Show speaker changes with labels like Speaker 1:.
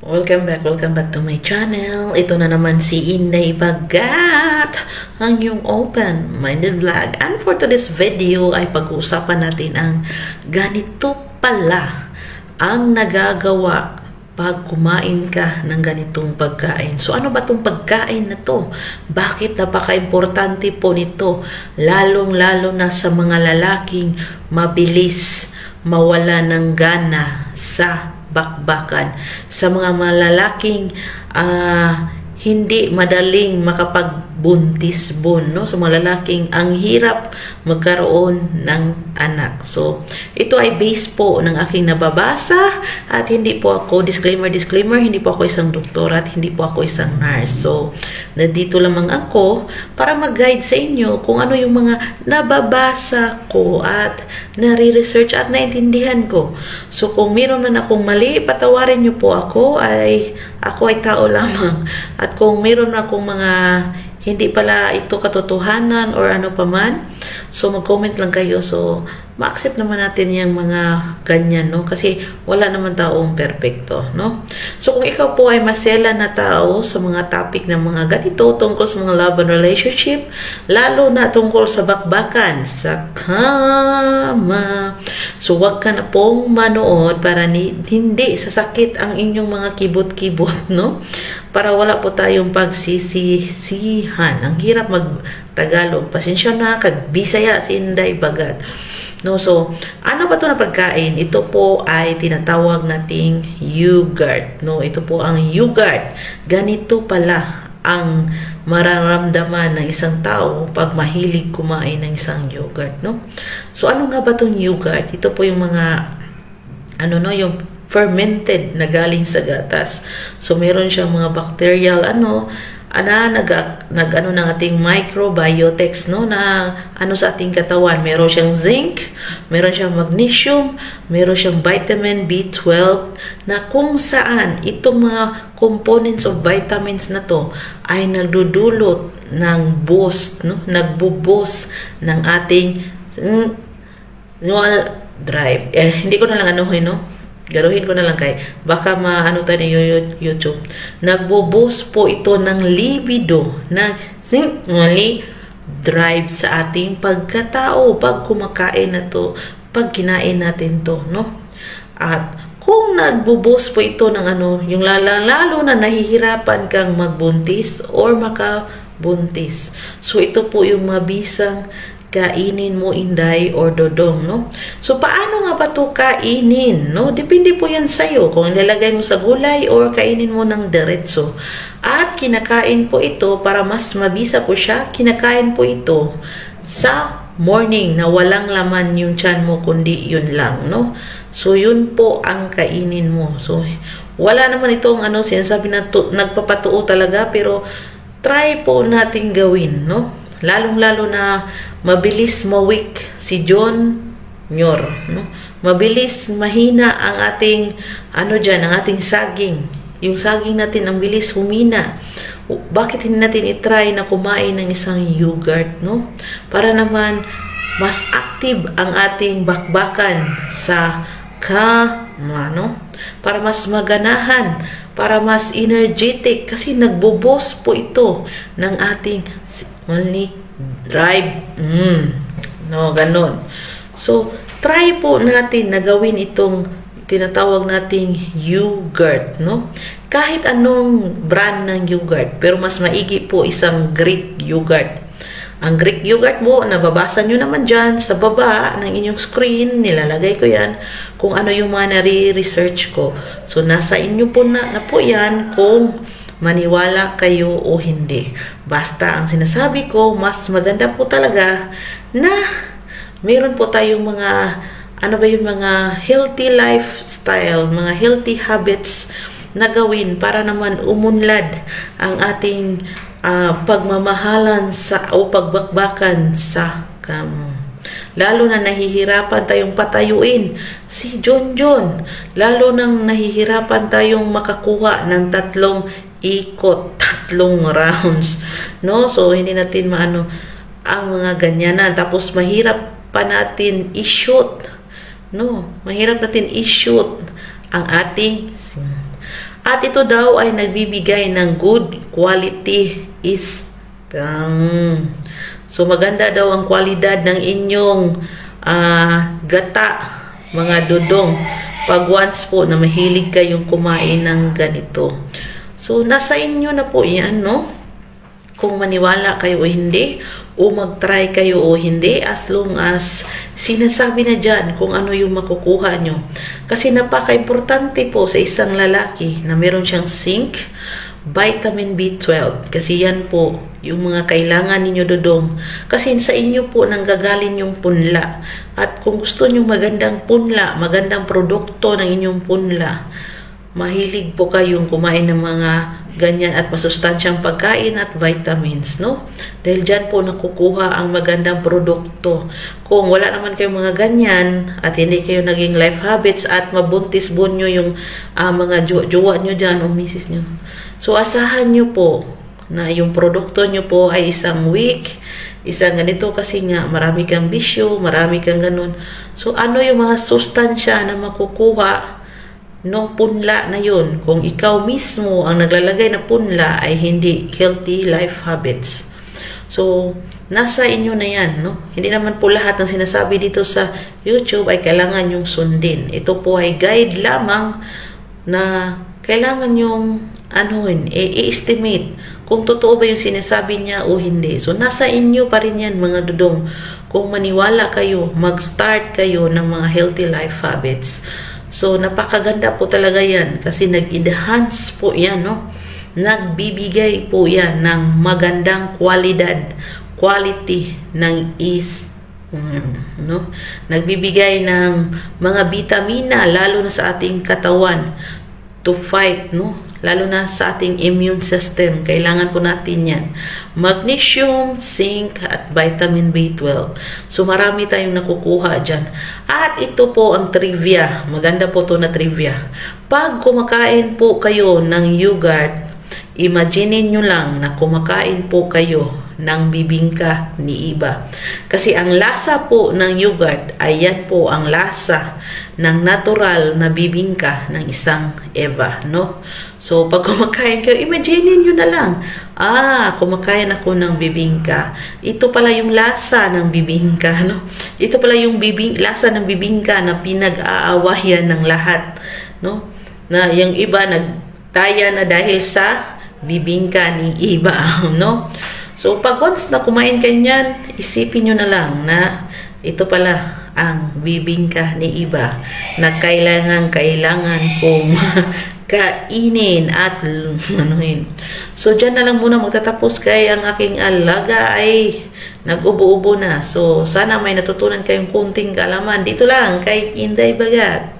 Speaker 1: Welcome back to my channel. Ito na naman si Inday Bagat, ang yung open-minded vlog. And for today's video ay pag-uusapan natin ang ganito pala ang nagagawa pag kumain ka ng ganitong pagkain. So ano ba itong pagkain na to? Bakit napaka-importante po nito? Lalong-lalo na sa mga lalaking mabilis mawala ng gana sa bakbakan, sa mga malalaking hindi madaling makapagbuntis no? Sa mga lalaking ang hirap magkaroon ng anak. So ito ay base po ng aking nababasa at hindi po ako, disclaimer, hindi po ako isang doktor at hindi po ako isang nurse. So nandito lamang ako para mag-guide sa inyo kung ano yung mga nababasa ko at nare-research at naintindihan ko. So kung meron man akong mali, patawarin niyo po ako ay tao lamang. At kung meron akong mga hindi pala ito katotohanan or ano pa man, so mag-comment lang kayo. So ma-accept naman natin yung mga ganyan, no? Kasi wala naman taong perfecto, no? So kung ikaw po ay masela na tao sa mga topic ng mga ganito tungkol sa mga love and relationship, lalo na tungkol sa bakbakan, sa kama, so wag ka na pong manood para hindi sasakit ang inyong mga kibot-kibot, no? Para wala po tayong pagsisisihan. Ang hirap mag-Tagalog. Pasensya na, kag-Bisaya si Inday Bagat. No, so, ano ba ito na pagkain? Ito po ay tinatawag nating yogurt. No, ito po ang yogurt. Ganito pala ang mararamdaman ng isang tao pag mahilig kumain ng isang yogurt, no? So, ano nga ba itong yogurt? Ito po yung mga, yung fermented na galing sa gatas. So meron siyang mga bacterial ng ating microbiotics, no, na sa ating katawan. Meron siyang zinc, meron siyang magnesium, meron siyang vitamin B12 na kung saan itong mga components of vitamins na to ay nagdudulot ng boost, no, nagbo-boost ng ating drive. Hindi ko na lang no? Garuhin ko na lang kay baka maano tayo ng YouTube. Nagbo-boost po ito ng libido, ng drive sa ating pagkatao pag kumakain na to, pag kinain natin to, no? At kung nagbo-boost po ito ng yung lalo na nahihirapan kang magbuntis or makabuntis. So ito po yung mabisang kainin mo, Inday or Dodong, no? So, paano nga ba ito kainin, no? Depende po yan sa'yo. Kung ilalagay mo sa gulay or kainin mo ng diretso. At kinakain po ito, para mas mabisa po siya, kinakain po ito sa morning na walang laman yung tiyan mo, kundi yun lang, no? So, yun po ang kainin mo. So, wala naman itong sinasabi na nagpapatuo talaga, pero try po natin gawin, no? Lalong-lalo na mabilis ma-weak si John Nyor, no? Mabilis mahina ang ating ang ating saging. Yung saging natin ang bilis humina. Bakit hindi natin i-try na kumain ng isang yogurt, no? Para naman mas active ang ating bakbakan sa kama, no? Para mas maganahan, para mas energetic, kasi nagbo-boost po ito ng ating drive. No, ganun. So, try po natin na gawin itong tinatawag nating yogurt, no? Kahit anong brand ng yogurt, pero mas maigi po isang Greek yogurt. Ang Greek yogurt mo, nababasa nyo naman dyan sa baba ng inyong screen, nilalagay ko yan kung ano yung mga nare-research ko. So, nasa inyo po na po yan kung maniwala kayo o hindi. Basta ang sinasabi ko, mas maganda po talaga na meron po tayong mga mga healthy lifestyle, mga healthy habits na gawin para naman umunlad ang ating pagmamahalan o pagbakbakan sa lalo na nahihirapan tayong patayuin si John. Lalo nang nahihirapan tayong makakuha ng 3 ikot, 3 rounds, no? So hindi natin ang mga ganyanan. Tapos mahirap pa natin i-shoot, no? Mahirap natin i-shoot ang ating At ito daw ay nagbibigay ng good quality So maganda daw ang kwalidad ng inyong gata, mga dudong, pag once po na mahilig kayong kumain ng ganito. So nasa inyo na po yan, no? Kung maniwala kayo o hindi, o mag-try kayo o hindi, as long as sinasabi na dyan kung ano yung makukuha nyo. Kasi napaka-importante po sa isang lalaki na meron siyang zinc, vitamin B12. Kasi yan po yung mga kailangan ninyo, dudong. Kasi sa inyo po nanggagaling yung punla. At kung gusto nyo magandang punla, magandang produkto ng inyong punla, mahilig po kayong kumain ng mga ganyan at masustansyang pagkain at vitamins, no? Dahil dyan po nakukuha ang magandang produkto. Kung wala naman kayong mga ganyan at hindi kayo naging life habits at mabuntis nyo yung mga jowa nyo dyan o misis nyo, so asahan nyo po na yung produkto nyo po ay isang weak, isang ganito, kasi nga marami kang bisyo, marami kang ganun. So ano yung mga sustansya na makukuha no punla na yun, kung ikaw mismo ang naglalagay na punla ay hindi healthy life habits? So nasa inyo na yan, no? Hindi naman po lahat ng sinasabi dito sa YouTube ay kailangan yung sundin. Ito po ay guide lamang na kailangan yung i-estimate kung totoo ba yung sinasabi niya o hindi. So nasa inyo pa rin yan, mga dudong, kung maniwala kayo, mag-start kayo ng mga healthy life habits. So, napakaganda po talaga yan kasi nag-enhance po yan, no? Nagbibigay po yan ng magandang quality ng no? Nagbibigay ng mga vitamina, lalo na sa ating katawan, to fight, no? Lalo na sa ating immune system. Kailangan po natin yan. Magnesium, zinc, at vitamin B12. So, marami tayong nakukuha dyan. At ito po ang trivia. Maganda po to na trivia. Pag kumakain po kayo ng yogurt, imaginin nyo lang na kumakain po kayo ng bibingka ni Iba. Kasi ang lasa po ng yogurt ay yan po ang lasa ng natural na bibingka ng isang Eva, no? So, pag kumakain kayo, imagine nyo na lang, kumakain ako ng bibingka. Ito pala yung lasa ng bibingka, no? Ito pala yung lasa ng bibingka na pinag-aawayan ng lahat, no? Na yung iba nagtaya na dahil sa bibingka ni Iba, no? So, pag once na kumain ka niyan, isipin nyo na lang na ito pala ang bibingka ni Iba na kailangan kong kainin at anuhin. So, dyan na lang muna magtatapos kay ang aking alaga ay nag-ubo-ubo na. So, sana may natutunan kayong kunting kaalaman. Dito lang kay Inday Bagat.